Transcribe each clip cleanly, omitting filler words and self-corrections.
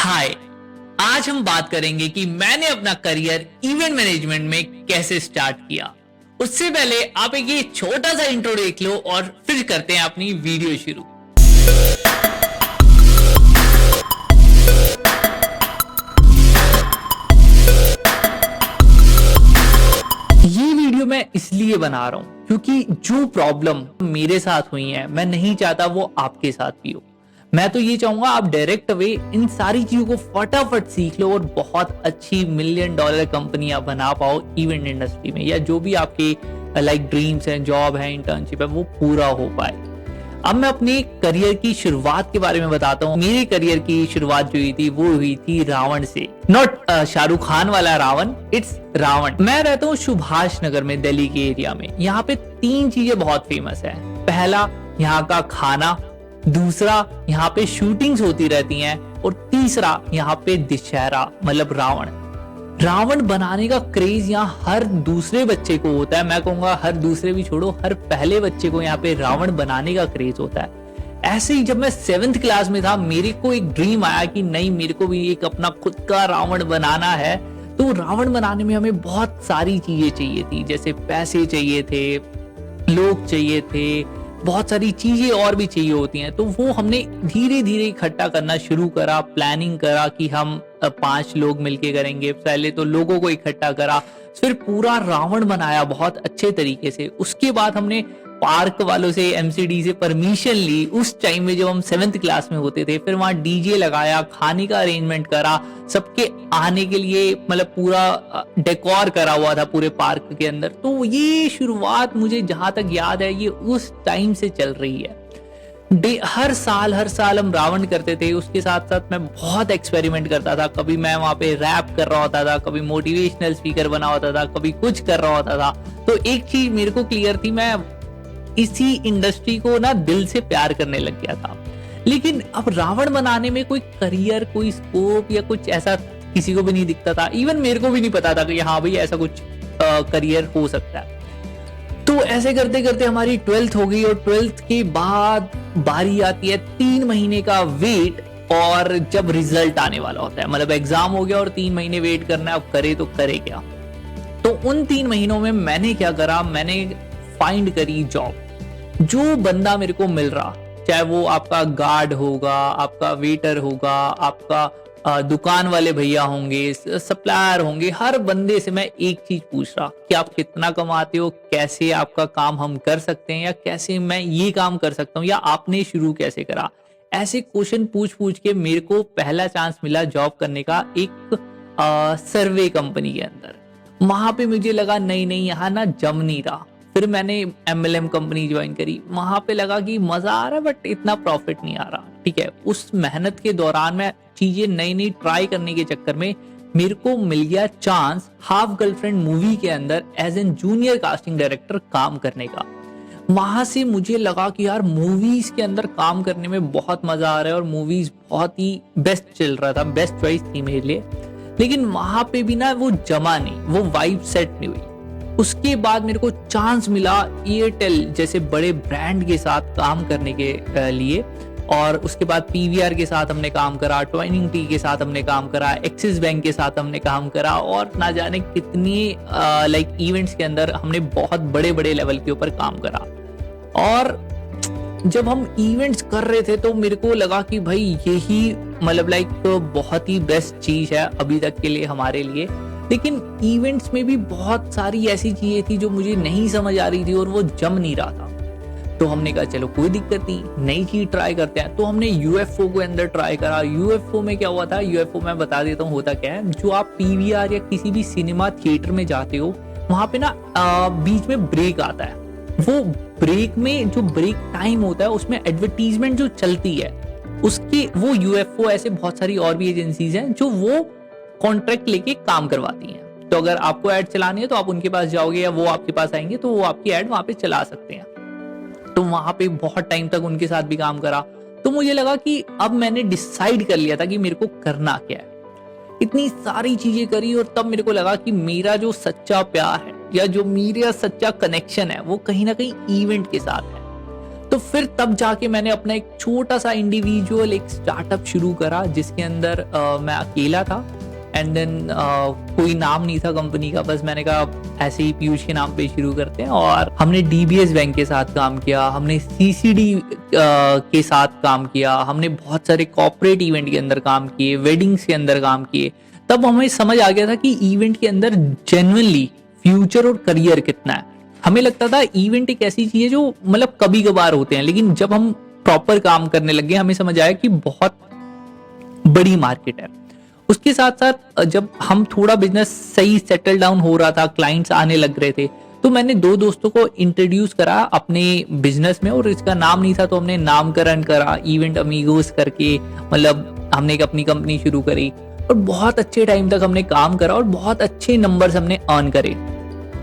हाय। आज हम बात करेंगे कि मैंने अपना करियर इवेंट मैनेजमेंट में कैसे स्टार्ट किया। उससे पहले आप एक ये छोटा सा इंट्रो देख लो और फिर करते हैं अपनी वीडियो शुरू। ये वीडियो मैं इसलिए बना रहा हूं क्योंकि जो प्रॉब्लम मेरे साथ हुई है मैं नहीं चाहता वो आपके साथ भी हो। मैं तो ये चाहूंगा आप डायरेक्ट अवे इन सारी चीजों को फटाफट सीख लो और बहुत अच्छी $1 मिलियन कंपनियां बना पाओ इवेंट इंडस्ट्री में, या जो भी आपके लाइक ड्रीम्स हैं, जॉब है, इंटर्नशिप है, वो पूरा हो पाए। अब मैं अपने करियर की शुरुआत के बारे में बताता हूँ। मेरे करियर की शुरुआत जो हुई थी वो हुई थी रावण से। नॉट शाहरुख खान वाला रावण, इट्स रावण। मैं रहता हूँ सुभाष नगर में, दिल्ली के एरिया में। यहाँ पे 3 चीजें बहुत फेमस है। पहला, यहाँ का खाना। दूसरा, यहाँ पे शूटिंग्स होती रहती हैं। और तीसरा, यहाँ पे दशहरा मतलब रावण। रावण बनाने का क्रेज यहाँ हर दूसरे बच्चे को होता है। मैं कहूंगा हर दूसरे भी छोड़ो, हर पहले बच्चे को यहाँ पे रावण बनाने का क्रेज होता है। ऐसे ही जब मैं 7th क्लास में था, मेरे को एक ड्रीम आया कि नहीं, मेरे को भी एक अपना खुद का रावण बनाना है। तो रावण बनाने में हमें बहुत सारी चीजें चाहिए थी, जैसे पैसे चाहिए थे, लोग चाहिए थे, बहुत सारी चीजें और भी चाहिए होती हैं। तो वो हमने धीरे धीरे इकट्ठा करना शुरू करा, प्लानिंग करा कि हम 5 लोग मिलके करेंगे। पहले तो लोगों को इकट्ठा करा, फिर पूरा रावण बनाया बहुत अच्छे तरीके से। उसके बाद हमने पार्क वालों से, एमसीडी से परमिशन ली उस टाइम में जब हम 7th क्लास में होते थे। फिर वहां डीजे लगाया, खाने का अरेंजमेंट करा, सबके आने के लिए मतलब पूरा डेकोर करा हुआ था पूरे पार्क के अंदर। तो ये शुरुआत मुझे जहां तक याद है ये उस टाइम से चल रही है। हर साल हम रावण करते थे। उसके साथ साथ मैं बहुत एक्सपेरिमेंट करता था। कभी मैं वहां पे रैप कर रहा होता था, कभी मोटिवेशनल स्पीकर बना होता था, कभी कुछ कर रहा होता था। तो एक चीज मेरे को क्लियर थी, मैं इसी इंडस्ट्री को ना दिल से प्यार करने लग गया था। लेकिन अब रावण बनाने में कोई करियर, कोई स्कोप या कुछ ऐसा किसी को भी नहीं दिखता था। इवन मेरे को भी नहीं पता था कि हाँ भाई ऐसा कुछ करियर हो सकता है। तो ऐसे करते करते हमारी 12th हो गई और 12th के बाद बारी आती है 3 महीने का वेट, और जब रिजल्ट आने वाला होता है, मतलब एग्जाम हो गया और 3 महीने वेट करना है। अब करे तो करे क्या। तो उन 3 महीनों में मैंने क्या करा, मैंने फाइंड करी जॉब। जो बंदा मेरे को मिल रहा, चाहे वो आपका गार्ड होगा, आपका वेटर होगा, आपका दुकान वाले भैया होंगे, सप्लायर होंगे, हर बंदे से मैं एक चीज पूछ रहा कि आप कितना कमाते हो, कैसे आपका काम हम कर सकते हैं, या कैसे मैं ये काम कर सकता हूँ, या आपने शुरू कैसे करा। ऐसे क्वेश्चन पूछ पूछ के मेरे को पहला चांस मिला जॉब करने का एक सर्वे कंपनी के अंदर। वहां पे मुझे लगा नहीं यहाँ ना जम नहीं रहा। फिर मैंने MLM कंपनी ज्वाइन करी। वहां पे लगा कि मजा आ रहा है बट इतना प्रॉफिट नहीं आ रहा। ठीक है, उस मेहनत के दौरान मैं चीजें नई ट्राई करने के चक्कर में मेरे को मिल गया चांस हाफ गर्लफ्रेंड मूवी के अंदर as an junior casting director काम करने का। वहां से मुझे लगा कि यार मूवीज के अंदर काम करने में बहुत मजा आ रहा है और मूवीज बहुत ही बेस्ट चल रहा था, बेस्ट चॉइस थी मेरे लिए। लेकिन वहां पे भी ना वो जमा नहीं, वो वाइब सेट नहीं हुई। उसके बाद मेरे को चांस मिला एयरटेल जैसे बड़े ब्रांड के साथ काम करने के लिए, और उसके बाद PVR के साथ हमने काम करा, ट्वाइनिंग टी के साथ हमने काम करा, एक्सिस बैंक के साथ हमने काम करा, और ना जाने कितनी लाइक इवेंट्स के अंदर हमने बहुत बड़े बड़े लेवल के ऊपर काम करा। और जब हम इवेंट्स कर रहे थे तो मेरे को लगा कि भाई यही मतलब लाइक बहुत ही बेस्ट चीज है अभी तक के लिए हमारे लिए। लेकिन इवेंट्स में भी बहुत सारी ऐसी चीजें थी जो मुझे नहीं समझ आ रही थी और वो जम नहीं रहा था। तो हमने कहा चलो कोई दिक्कत नहीं, नई चीज ट्राई करते हैं। तो हमने UFO को अंदर ट्राई करा। UFO में क्या हुआ था, UFO मैं बता देता हूँ होता क्या है। जो आप PVR या किसी भी सिनेमा थिएटर में जाते हो, वहां पे ना बीच में ब्रेक आता है। वो ब्रेक में जो ब्रेक टाइम होता है उसमें एडवर्टीजमेंट जो चलती है उसके, वो UFO ऐसे बहुत सारी और भी एजेंसीज हैं जो वो कॉन्ट्रैक्ट लेके काम करवाती हैं। तो अगर आपको ऐड चलानी है तो आप उनके पास जाओगे या वो आपके पास आएंगे तो वो आपकी ऐड वहां पे चला सकते हैं। तो वहां पे बहुत टाइम तक उनके साथ भी काम करा। तो मुझे लगा कि अब मैंने डिसाइड कर लिया था कि मेरे को करना क्या है। इतनी सारी चीजें करी और तब मेरे को लगा कि मेरा जो सच्चा प्यार है या जो मेरा सच्चा कनेक्शन है वो कहीं ना कहीं इवेंट के साथ है। तो फिर तब जाके मैंने अपना एक छोटा सा इंडिविजुअल एक स्टार्टअप शुरू करा, जिसके अंदर मैं अकेला था। एंड देन कोई नाम नहीं था कंपनी का, बस मैंने कहा ऐसे ही पीयूष के नाम पे शुरू करते हैं। और हमने डीबीएस बैंक के साथ काम किया, हमने सीसीडी के साथ काम किया, हमने बहुत सारे कॉर्पोरेट इवेंट के अंदर काम किए, वेडिंग्स के अंदर काम किए। तब हमें समझ आ गया था कि इवेंट के अंदर जेन्युइनली फ्यूचर और करियर कितना है। हमें लगता था इवेंट एक ऐसी चीज है जो मतलब कभी कभार होते हैं, लेकिन जब हम प्रॉपर काम करने लगे हमें समझ आया कि बहुत बड़ी मार्केट है। उसके साथ साथ जब हम थोड़ा बिजनेस सही सेटल डाउन हो रहा था, क्लाइंट्स आने लग रहे थे, तो मैंने 2 दोस्तों को इंट्रोड्यूस करा अपने बिजनेस में, और इसका नाम नहीं था तो हमने नामकरण करा इवेंट अमीगोस करके। मतलब हमने एक अपनी कंपनी शुरू करी और बहुत अच्छे टाइम तक हमने काम करा और बहुत अच्छे नंबर्स हमने अर्न करे।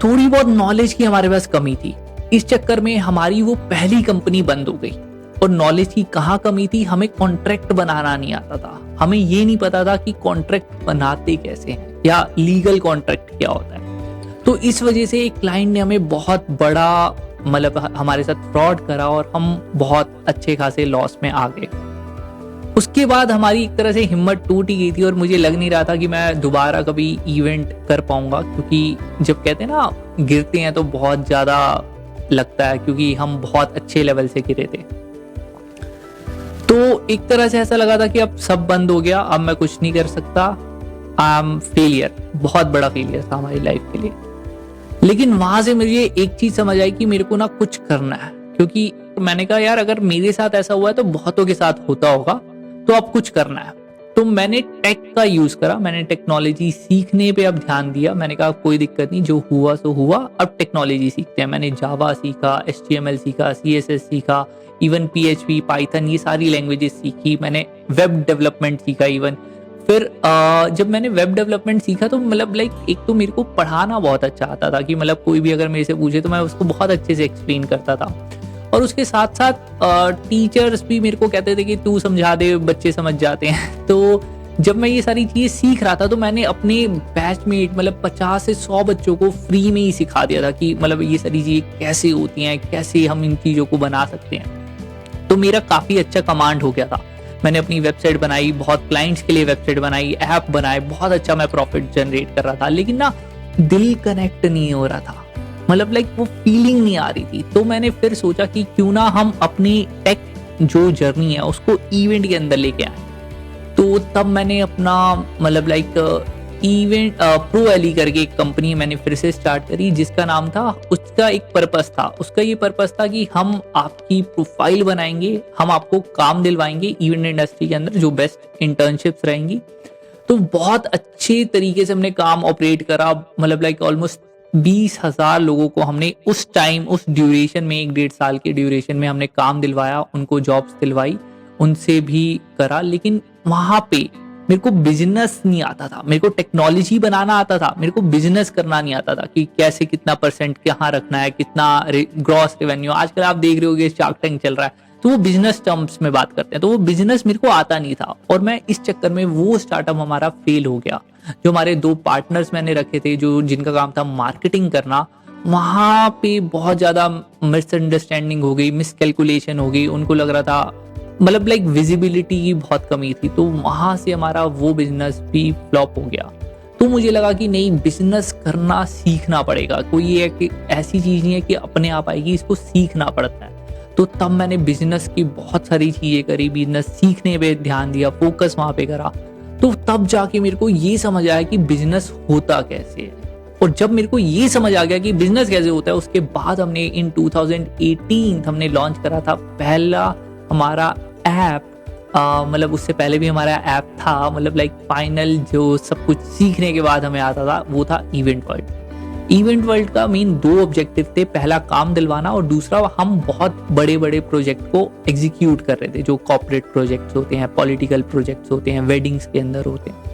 थोड़ी बहुत नॉलेज की हमारे पास कमी थी, इस चक्कर में हमारी वो पहली कंपनी बंद हो गई। और नॉलेज की कहाँ कमी थी, हमें कॉन्ट्रैक्ट बनाना नहीं आता था। हमें ये नहीं पता था कि कॉन्ट्रैक्ट बनाते कैसे हैं या लीगल कॉन्ट्रैक्ट क्या होता है। तो इस वजह से एक क्लाइंट ने हमें बहुत बड़ा मतलब हमारे साथ फ्रॉड करा और हम बहुत अच्छे खासे लॉस में आ गए। उसके बाद हमारी एक तरह से हिम्मत टूट ही गई थी और मुझे लग नहीं रहा था कि मैं दोबारा कभी इवेंट कर पाऊंगा, क्योंकि जब कहते हैं ना गिरते हैं तो बहुत ज्यादा लगता है, क्योंकि हम बहुत अच्छे लेवल से गिरे थे। तो एक तरह से ऐसा लगा था कि अब सब बंद हो गया, अब मैं कुछ नहीं कर सकता, आई एम फेलियर। बहुत बड़ा फेलियर था हमारी लाइफ के लिए। लेकिन वहां से मुझे एक चीज समझ आई कि मेरे को ना कुछ करना है, क्योंकि मैंने कहा यार अगर मेरे साथ ऐसा हुआ है तो बहुतों के साथ होता होगा, तो अब कुछ करना है। तो मैंने टेक का यूज करा, मैंने टेक्नोलॉजी सीखने पे अब ध्यान दिया। मैंने कहा कोई दिक्कत नहीं, जो हुआ सो हुआ, अब टेक्नोलॉजी सीखते हैं। मैंने जावा सीखा, HTML सीखा, CSS सीखा, इवन PHP, पाइथन, ये सारी लैंग्वेजेस सीखी। मैंने वेब डेवलपमेंट सीखा इवन। फिर जब मैंने वेब डेवलपमेंट सीखा तो मतलब लाइक एक तो मेरे को पढ़ाना बहुत अच्छा आता था कि मतलब कोई भी अगर मेरे से पूछे तो मैं उसको बहुत अच्छे से एक्सप्लेन करता था। और उसके साथ साथ टीचर्स भी मेरे को कहते थे कि तू समझा दे, बच्चे समझ जाते हैं। तो जब मैं ये सारी चीजें सीख रहा था तो मैंने अपने बैचमेट मतलब 50 से 100 बच्चों को फ्री में ही सिखा दिया था कि मतलब ये सारी चीजें कैसे होती हैं, कैसे हम इन चीजों को बना सकते हैं। तो मेरा काफी अच्छा कमांड हो गया था। मैंने अपनी वेबसाइट बनाई, बहुत क्लाइंट्स के लिए वेबसाइट बनाई, ऐप बनाए, बहुत अच्छा मैं प्रॉफिट जनरेट कर रहा था। लेकिन ना दिल कनेक्ट नहीं हो रहा था, मतलब लाइक वो फीलिंग नहीं आ रही थी। तो मैंने फिर सोचा कि क्यों ना हम अपनी टेक जो जर्नी है उसको इवेंट के अंदर लेके आए। तो तब मैंने अपना मतलब लाइक इवेंट प्रो एली करके एक कंपनी मैंने फिर से स्टार्ट करी, जिसका नाम था, उसका एक पर्पस था। उसका ये पर्पस था कि हम आपकी प्रोफाइल बनाएंगे, हम आपको काम दिलवाएंगे इवेंट इंडस्ट्री के अंदर, जो बेस्ट इंटर्नशिप्स रहेंगी। तो बहुत अच्छे तरीके से हमने काम ऑपरेट करा, मतलब लाइक ऑलमोस्ट 20,000 लोगों को हमने उस टाइम, उस ड्यूरेशन में, 1-1.5 साल के ड्यूरेशन में हमने काम दिलवाया, उनको जॉब्स दिलवाई, उनसे भी करा। लेकिन वहां पे मेरे को बिजनेस नहीं आता था, मेरे को टेक्नोलॉजी बनाना आता था, मेरे को बिजनेस करना नहीं आता था कि कैसे कितना परसेंट कहाँ रखना है, कितना ग्रॉस रेवेन्यू। आजकल आप देख रहे होगे शार्क टैंक चल रहा है, तो वो बिजनेस टर्म्स में बात करते हैं, तो वो बिजनेस मेरे को आता नहीं था। और मैं इस चक्कर में वो स्टार्टअप हमारा फेल हो गया। जो हमारे 2 पार्टनर्स मैंने रखे थे जो जिनका काम था मार्केटिंग करना, वहां पे बहुत ज्यादा मिसअंडरस्टैंडिंग हो गई, मिसकैलकुलेशन हो गई। उनको लग रहा था मतलब लाइक विजिबिलिटी की बहुत कमी थी, तो वहां से हमारा वो बिजनेस भी फ्लॉप हो गया। तो मुझे लगा कि नहीं, बिजनेस करना सीखना पड़ेगा। कोई ये कि ऐसी चीज नहीं है कि अपने आप आएगी, इसको सीखना पड़ता है। तो तब मैंने बिजनेस की बहुत सारी चीजें करी, बिजनेस सीखने पे ध्यान दिया, फोकस वहां पे करा। तो तब जाके मेरे को ये समझ आया कि बिजनेस होता कैसे है। और जब मेरे को ये समझ आ गया कि बिजनेस कैसे होता है, उसके बाद हमने इन 2018 हमने लॉन्च करा था पहला हमारा ऐप। मतलब उससे पहले भी हमारा ऐप था, मतलब लाइक फाइनल जो सब कुछ सीखने के बाद हमें आता था वो था इवेंट वर्ल्ड। इवेंट वर्ल्ड का मेन 2 ऑब्जेक्टिव थे, पहला काम दिलवाना और दूसरा हम बहुत बड़े बड़े प्रोजेक्ट को एग्जीक्यूट कर रहे थे, जो कॉर्पोरेट प्रोजेक्ट्स होते हैं, पॉलिटिकल प्रोजेक्ट्स होते हैं, वेडिंग्स के अंदर होते हैं।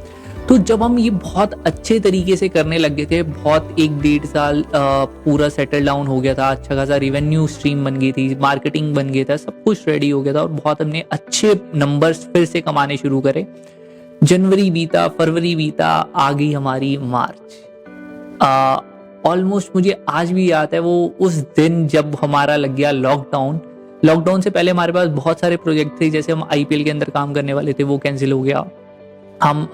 तो जब हम ये बहुत अच्छे तरीके से करने लग गए थे, बहुत 1-1.5 साल पूरा सेटल डाउन हो गया था, अच्छा खासा रेवेन्यू स्ट्रीम बन गई थी, मार्केटिंग बन गया था, सब कुछ रेडी हो गया था और बहुत हमने अच्छे नंबर्स फिर से कमाने शुरू करे। जनवरी बीता, फरवरी बीता, आ गई हमारी मार्च। ऑलमोस्ट मुझे आज भी याद है वो उस दिन जब हमारा लग गया लॉकडाउन। लॉकडाउन से पहले हमारे पास बहुत सारे प्रोजेक्ट थे, जैसे हम आईपीएल के अंदर काम करने वाले थे, वो कैंसिल हो गया। हम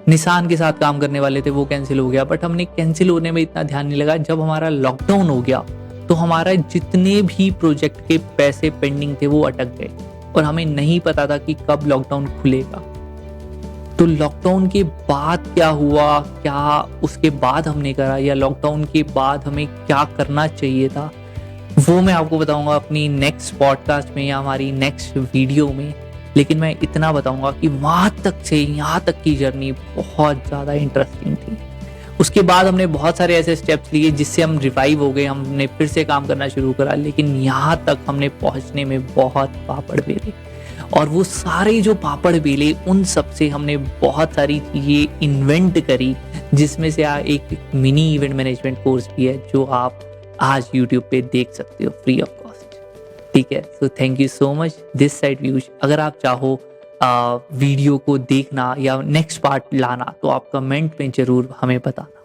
निसान के साथ काम करने वाले थे, वो कैंसिल हो गया। बट हमने कैंसिल होने में इतना ध्यान नहीं लगा। जब हमारा लॉकडाउन हो गया तो हमारा जितने भी प्रोजेक्ट के पैसे पेंडिंग थे वो अटक गए, और हमें नहीं पता था कि कब लॉकडाउन खुलेगा। तो लॉकडाउन के बाद क्या हुआ, क्या उसके बाद हमने करा, या लॉकडाउन के बाद हमें क्या करना चाहिए था, वो मैं आपको बताऊंगा अपनी नेक्स्ट पॉडकास्ट में या हमारी नेक्स्ट वीडियो में। लेकिन मैं इतना बताऊंगा कि वहाँ तक से यहाँ तक की जर्नी बहुत ज़्यादा इंटरेस्टिंग थी। उसके बाद हमने बहुत सारे ऐसे स्टेप्स लिए जिससे हम रिवाइव हो गए, हमने फिर से काम करना शुरू करा। लेकिन यहाँ तक हमने पहुँचने में बहुत पापड़ बेले, और वो सारे जो पापड़ बेले, उन सब से हमने बहुत सारी चीज़ें इन्वेंट करी, जिसमें से एक मिनी इवेंट मैनेजमेंट कोर्स भी है जो आप आज यूट्यूब पे देख सकते हो फ्री ऑफ कॉस्ट। ठीक है, so thank you so much this side views. अगर आप चाहो वीडियो को देखना या नेक्स्ट पार्ट लाना तो आप कमेंट में ज़रूर हमें बताना।